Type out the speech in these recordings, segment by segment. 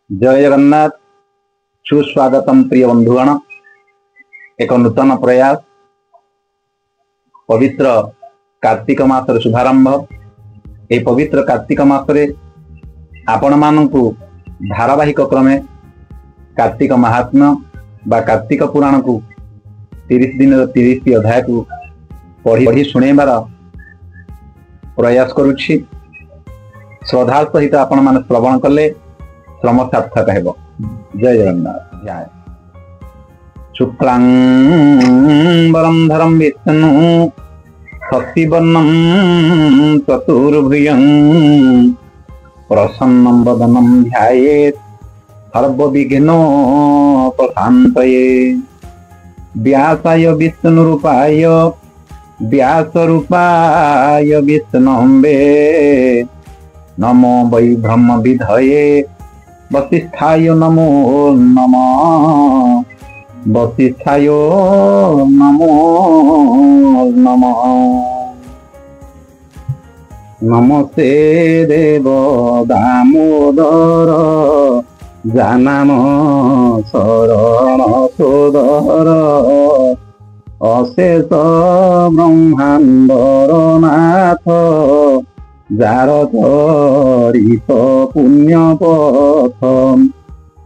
जय जगन्नाथ। सुस्वागतम प्रिय बंधुगण। एक नूतन प्रयास पवित्र कार्तिक मासर शुभारंभ। ये पवित्र कार्तिक मासरे आपण मानकु धारावाहिक क्रमे कार्तिक महात्म्य बा कार्तिक पुराण को 30 दिन 30 अध्याय को पढ़ी शुणेबार प्रयास करुछि। श्रद्धा सहित आपण मान श्रवण कले श्रम सार्थक हेब। जय जगन्नाथ। ध्याय शुक्लांबरं धरं विष्णु शशिवर्णं चतुर्भुजं प्रसन्नं वदनं ध्यायेत् सर्वविघ्नोपशान्तये। व्यासाय व्यासरूपाय विष्णवे नमो वै ब्रह्मविधये वसिष्ठाय नमो नमः। वसिष्ठाय नमो नमः। नमस्ते देव दामोदर जानम शरण सोदर अशेष ब्रह्मांडर नाथ जार चरित पुण्य पथ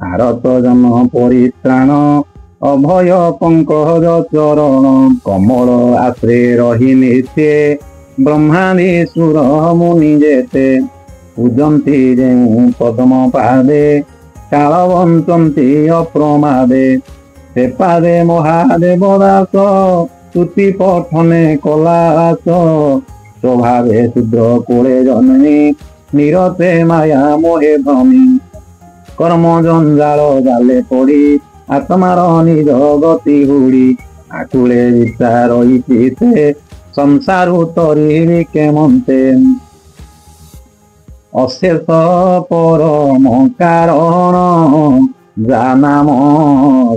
भारत जन परित्राण अभय पंकज चरण कमल आश्रे रही नित्ये ब्रह्मादि सुर मुनि जेते पूजंती जेउ पद्म पादे काल वंचंती अप्रमादे से पादे महादेव दास स्तुति पठने कलास स्वभावे शूद्र कोले जननी निरते माया मोहे भ्रमी कर्म जंजाल जाले पड़ी आत्मार निज गति हुड़ी आकुले विचार रही संसार तरी केमते अशेष परम कारण जानाम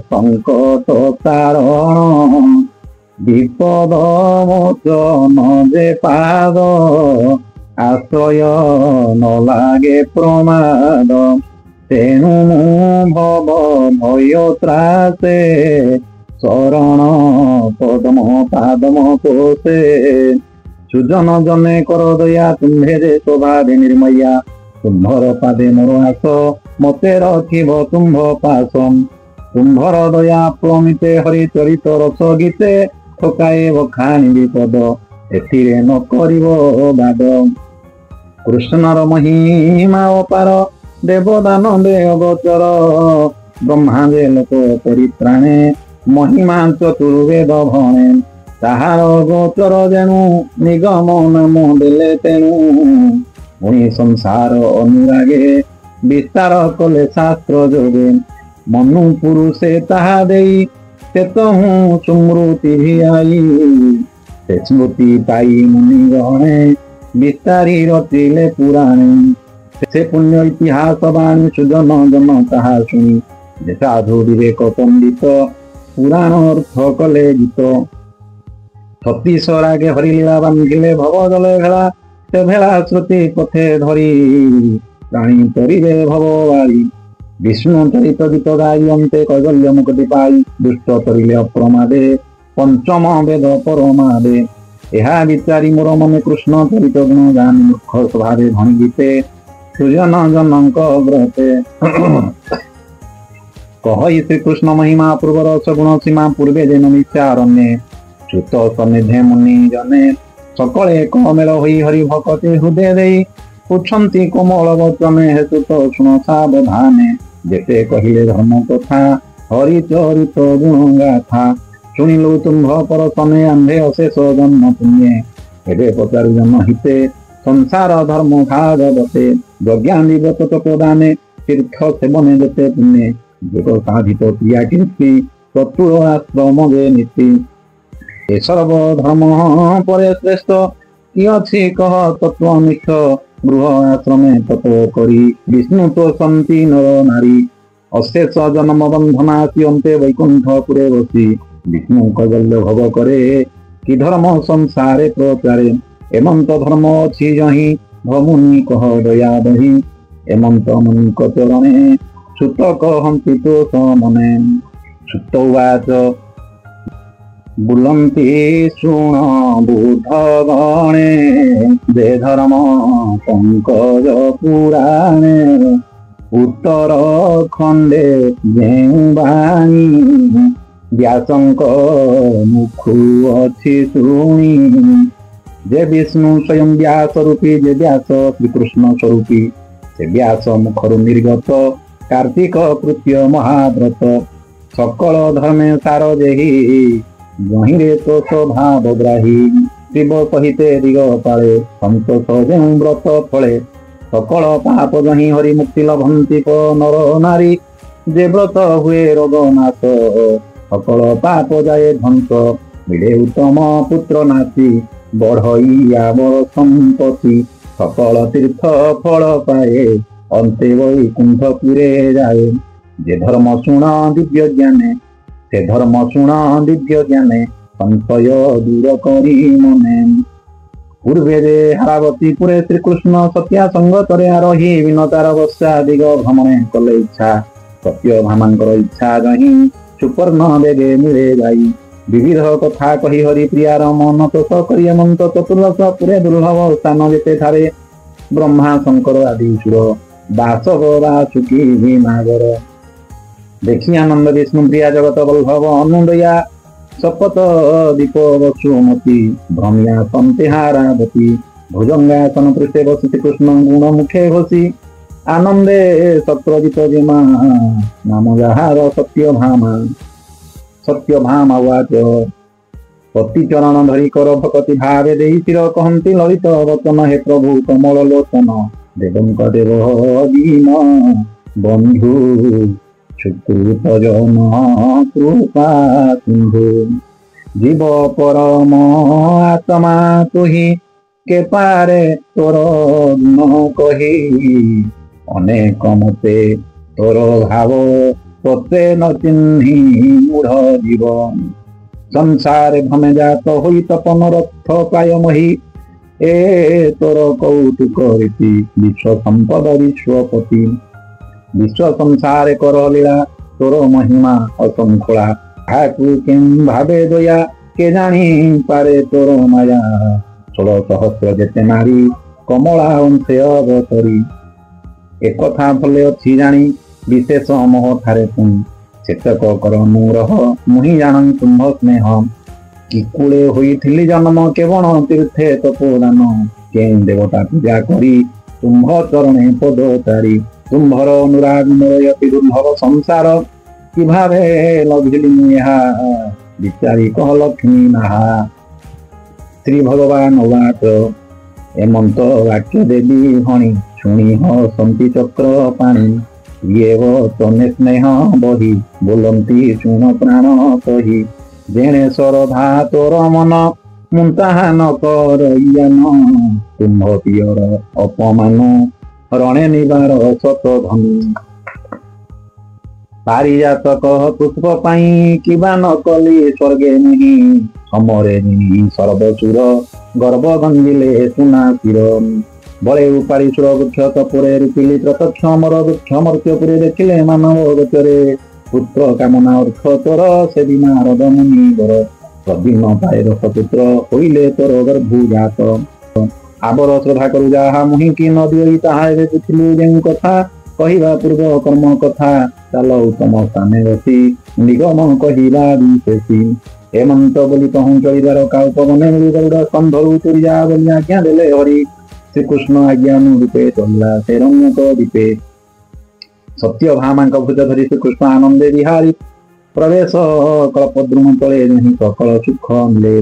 संकट तारण विपद मोचन जे पाद आश्रय न लागे प्रमाद तेणु भव भय त्रासे शरण पद्म पादम कोसे सुजन जने कर दया तुम्हे जे स्वभावे निर्मया तुम्भर पादे मोर आस मते रखिब तुम्भ पासम तुम्भर दया प्रमिते हरि चरित रस गीते ठकाए बखाणी विपद एथिरे न करिब बाद कृष्णर महिमा अपार देवदान देवचर ब्रह्मादे लोक परित्राणे महिमा चतुर्वेद भणे ताहार गोचर जेणु निगम नाम देले तेणु पुणी संसार अनुरागे विस्तार कले शास्त्र जोगे मनु पुरुषे ताहा देई से तो हूँ सुमृति भी आई से स्मृति पाई मुनि गणे विस्तारी रचिले पुराणे से पुण्य इतिहास बाणी सुजन जन ताहा शुणी जे साधु विवेक पंडित पुराण अर्थ कले गीत 36 रागे हरिलीला बांधिले भव जले भेला से भेला श्रुति पथे धरी प्राणी तरिवे भव बाड़ी विष्णु चरित गीत गायन्ते कैवल्य मुक्ति पाई दुष्ट तरिले अप्रमादे पंचम वेद परमादे एहा विचारी मोर मन कृष्ण चरित गुण गान मूर्ख स्वभावे धनी गीते सुजन जनक व्रते कहि श्रीकृष्ण महिमा पूर्वर सगुण सीमा पूर्वे जेन मिथ्यारण्ये श्रुत सन्निधे मुनि जने सकले कमेल होई हरि भक्ति हृदय देई पुछंती कोमल वचने हेतु तो शुण सावधाने जेते कहिले धर्म कथा हरि चरित गुण गाथा शुणिलु तुम्भ परसने आंधे अशेष जन्म पुण्ये एबे पचारु जन्म हिते संसार धर्म भागवते यज्ञानि व्रत तपदाने तीर्थ सेवने जेते पुण्ये योग साधित क्रिया कीर्ति चतुर आश्रम जे नीति ए सर्व धर्म परे श्रेष्ठ कि अछि कह तत्वनिष्ठ गृह आश्रमे तप करी विष्णु तो सन्ति नर नारी अशेष जन्म बंधनासी अंते वैकुंठपुरे बसी विष्णु कैवल्य भव करे कि धर्म संसारे प्रचारे एमंत धर्म अछि जहि भमुनि कह दया दहि एमंत मुनि चरणे सुत कहन्ति तोष मने। सुत उवाच बुलन्ति शुण बुधगणे जे धर्म पंकज पुराणे उत्तर खंडे जेउ बाणी व्यासंक मुखु अछि शुणी। जे विष्णु स्वयं व्यास रूपी जे व्यास श्रीकृष्ण स्वरूपी से व्यास मुखरु निर्गत कार्तिक कृत्य महाव्रत सकल धर्मे सार जेहि जहिरे तोष भावग्राही। शिव सहिते दिग पाळे संतोष जेउ व्रत फले सकल पाप जहि हरि मुक्ति लभन्ति नर नारी। जे व्रत हुए रोग नाश सकल पाप जाए ध्वंस मिले उत्तम पुत्र नाती बढ़ई आवर संपत्ति सकल तीर्थ फल पाए अंते वैकुंठपुरे जाए। जे धर्म शुण दिव्य ज्ञाने से धर्म शुण दिव्य ज्ञाने संशय दूर करी मने। पूर्वे जे हारावती पुरे श्रीकृष्ण सत्या संगतरे आरोही विनतार बस्या दिग भ्रमणे कले इच्छा। सत्य भामांकर इच्छा जहि सुपर्ण बेगे मिले जाई। विविध कथा कही हरि प्रियार मन तोष करी अनंत चतुर्दश पुरे दुर्लभ स्थान जेते ठारे ब्रह्मा शंकर आदि सुर दासव वासुकी भीमागर। देखी आनंद विष्णु प्रिया जगत वल्लभ अनुदया शपथ दीप वसुमती भ्रम्या संतिहारावती। भुजंगासन पृष्ठे बसति कृष्ण गुण मुखे घोषी आनंदे सत्रजित जिमा नाम जहार सत्य भामा उवाच पति चरण धरी कर भक्ति भावे देहि चिर कहन्ति ललित वचन हे प्रभु कमल लोचन। देवंक देव दीन बंधु सुकृत जन कृपा सिंधु। जीव परम आत्मा तुहि के पारे तोर गुण कही। अनेक मते तोर भाव तोते न चिन्हि मूढ़ जीव। संसार भ्रमे जात होई तपन रथ पाय मही। ए तोर कौतुक रीति विश्व संपद विश्वपति। विश्व संसार कर लीला तोर महिमा असंखोला। हाकु किं भावे दया के जानी पारे तोर माया। 16 सहस्र जेते नारी कमला अंशे अवतरी। एक कथा भले अछि जानी विशेष मोह ठारे पुनि। सेतक कर अनुग्रह मुहि जान तुम्भ स्नेह। कि कूले होइथिली जन्म केवण तीर्थे तपोदान। कें देवता पूजा करी तुम्भ चरणे पद चारी। तुम्भर अनुराग मोर अति दुर्लभ संसार। कि भावे लभिली मुहा विचारी कह लक्ष्मी नाहा। श्री भगवान उवाच एमंत वाक्य देवी भणी शुणी हसन्ति चक्र पाणी। ये तने स्नेह बही बोलती शुण प्राण कही। जेणे श्रद्धा तोर मन मुंताहा न कर तुम्भ पियर अपमान रणे निबार सत धनु। पारिजातक पुष्प पाई किबा न कली स्वर्गे नहीं। समरे नहीं सर्वसुर गर्भ गंजिले सुना शिर। बड़े उपाड़ी सुर वृक्ष तपुरे रूपिली प्रत्यक्ष अमर वृक्ष मर्त्यपुरे देखिले मानव गोचरे। पुत्र कामना अर्थ तोर से नारद मुनि वर। प्रद्युम्न पाए दश पुत्र होइले तोर गर्भजात। आबर श्रद्धा करू जाहा मुहि कि न दिओई ताहा एबे पुछिलु जेउ कथा। कहिबा पूर्व कर्म कथा चाल उत्तम स्थाने बसी। निगम कहिबा विशेषी हेमंत बोली कहूँ चलिदार काउपवने गरुड़ स्कंधरु तुरिया बोली आज्ञा देले हरि। श्रीकृष्ण आज्ञानुरूपे चलिला से रम्यक दीपे। सत्य भामांक भुज धरी श्रीकृष्ण आनंदे विहारी। प्रवेश कल्पद्रुम तले नहीं सकल सुख मिले।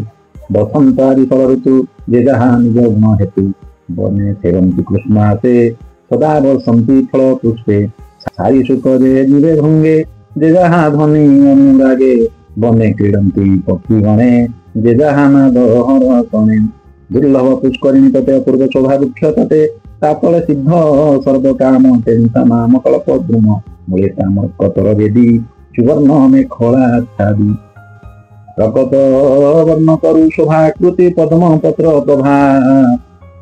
बसंत आदि षड़ ऋतु जे जहा निज गुण हेतु। बने फेरंती कृष्ण आसे सदा बसंती फल पुष्पे। सारी सुख जे जीवे भृंगे जे जहा ध्वनि अनुरागे। बने क्रीडंती पक्षी गणे जे जहा नाद हर्षणे। दुर्लभ पुष्करिणी तटे अपूर्व शोभा वृक्ष तटे। तातले सिद्ध सर्व काम तेंसा नाम कल्पद्रुम। मूले तामर्कतर वेदी सुवर्ण मेखला छादी। रकत वर्ण तरु शोभाकृति पद्म पत्र प्रभा।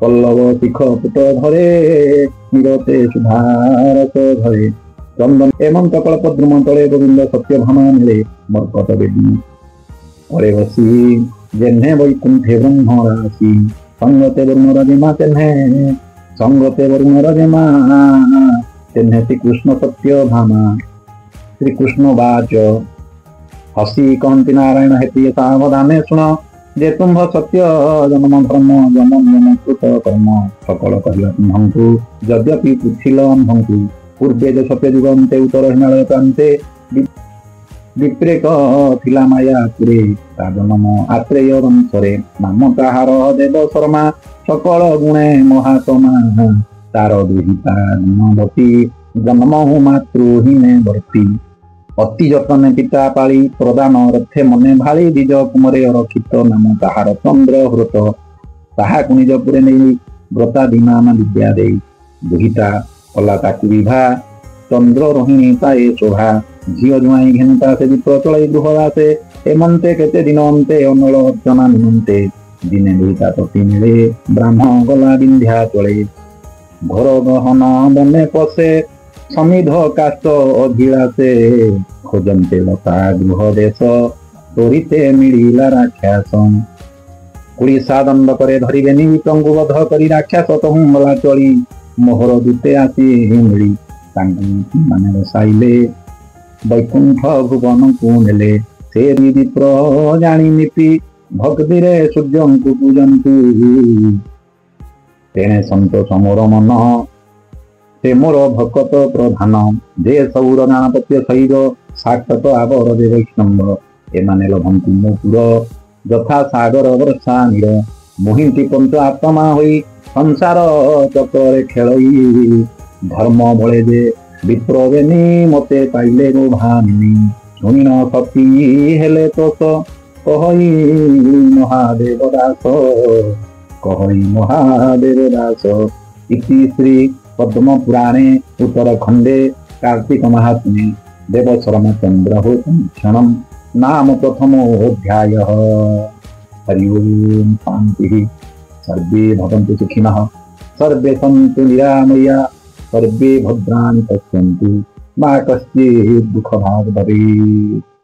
पल्लव शिख पुट धरे निरते सुधारस धरे। ଚନ୍ଦନ ଏମନ୍ତ କଳ୍ପ ଦ୍ରୁମ ତଳେ ଗୋବିନ୍ଦ ସତ୍ୟଭାମା ମିଳେ ମର୍କଟ ବେଦୀ ପରେ ବସି ଯେହ୍ନେ ବୈକୁଣ୍ଠେ ବ୍ରହ୍ମ ରାଶି ସଙ୍ଗତେ ବର୍ଣ୍ଣର ଯେମା ତେହ୍ନେ ସଙ୍ଗତେ ବର୍ଣ୍ଣର ଯେମା ତେହ୍ନେ ଶ୍ରୀକୃଷ୍ଣ ସତ୍ୟଭାମା ଶ୍ରୀକୃଷ୍ଣ ବାଚ ହସି କହନ୍ତି ନାରାୟଣ ହେତି ସାବଧାନେ ଶୁଣ ଯେ ତୁମ୍ଭ ସତ୍ୟ ଜନ୍ମ ଧର୍ମ ଜନ୍ମ କୃତ କର୍ମ ସକଳ କହିବା ତୁମ୍ଭଙ୍କୁ ଯଦ୍ୟପି ପୁଥିଲ ଆମ୍ଭଙ୍କୁ ପୂର୍ବେ ଯେ ସତ୍ୟ ଯୁଗ ଅନ୍ତେ ଉତ୍ତର ହିମାଳୟ ପ୍ରାନ୍ତେ ବିପ୍ରେକ ଥିଲା ମାୟା ପୁରେ ତା ଜନ୍ମ ଆତ୍ରେୟ ବଂଶରେ ନାମ ତାହାର ଦେବ ଶର୍ମା ସକଳ ଗୁଣେ ମହାତ୍ମା ତାର ଦୁହିତା ଗୁଣବତୀ ଜନ୍ମ ମାତୃହୀନେ ବର୍ତ୍ତି ଅତି ଯତ୍ନେ ପିତା ପାଳି ପ୍ରଦାନ ରଥେ ମନେ ଭାଳି ଦ୍ୱିଜ କୁମରେ ରକ୍ଷିତ ନାମ ତାହାର ଚନ୍ଦ୍ର ହୃତ ତାହାକୁ ନିଜ ପୁରେ ନେଇ ବ୍ରତାଦି ନାମ ବିଦ୍ୟା ଦେଇ ଦୁହିତା କଲା ତାକୁ ବିଭା ଚନ୍ଦ୍ର ରୋହିଣୀ ପାଏ ଶୋଭା ଝିଅ ଜୁଆଇଁ ଘେନିତା ସେ ଦୀପ ଚଳେଇ ଗୃହ ଆସେ ଏମନ୍ତେ କେତେ ଦିନ ଅନ୍ତେ ଅନଳ ଅର୍ଚ୍ଚନା ନିମନ୍ତେ ଦିନେ ଦୁଇତା ପତି ମିଳେ ବ୍ରାହ୍ମଣ ଗଲା ବିନ୍ଧ୍ୟା ଚଳେ ଘର ଗହନ ବନେ ପଶେ ସମିଧ କାଷ୍ଟ ଅଭିଳାଷେ ଖୋଜନ୍ତେ ଲତା ଗୃହ ଦେଶ ତୋରିତେ ମିଳିଲା ରାକ୍ଷାସ କୁଳିଶା ଦଣ୍ଡ করে ଧରିବେନି ବିପ୍ରଙ୍କୁ ବଧ କରି ରାକ୍ଷାସ ତହୁଁ ଗଲା ଚଳି ମୋହର ଦୂତେ ଆସି ମିଳି ତାଙ୍କୁ ମାନେ ବସାଇଲେ ବୈକୁଣ୍ଠ ଭୁବନକୁ ନେଲେ ସେ ବିପ୍ର ଜାଣି ନୀତି ଭକ୍ତିରେ ସୂର୍ଯ୍ୟଙ୍କୁ ପୂଜନ୍ତୁ ତେଣେ ସନ୍ତୋଷ ମୋର ମନ ସେ ମୋର ଭକତ ପ୍ରଧାନ ଯେ ସୌର ନାଣପତ୍ୟ ଶୈର ସାକ୍ଷତ ଆବର ଯେ ବୈଷ୍ଣବ ଏମାନେ ଲଭନ୍ତି ମୋ ପୁର ଯଥା ସାଗର ବର୍ଷା ନୀର ମୋହିନ୍ତି ପଞ୍ଚ ଆତ୍ମା ହୋଇ ସଂସାର ଚକ୍ରରେ ଖେଳଇ ଧର୍ମ ବଳେ ଯେ ବିପ୍ରବେନି ମତେ ପାଇଲେ ଗୋ ଭାମିନି ଶୁଣିନ ସତୀ ହେଲେ ତୋଷ କହଇ ମହାଦେବ ଦାସ ଇତି ଶ୍ରୀ ପଦ୍ମ ପୁରାणे उत्तरखंडे कार्तिक महात्म्ये देवशर्मचंद्र क्षणम नाम प्रथमोऽध्यायः। हरि ओम शांति। सर्वे भवन्तु सुखिनः सर्वे सन्तु निरामया सर्वे भद्राणि पश्यन्तु मा कश्चित् दुःखभाग् भवेत्।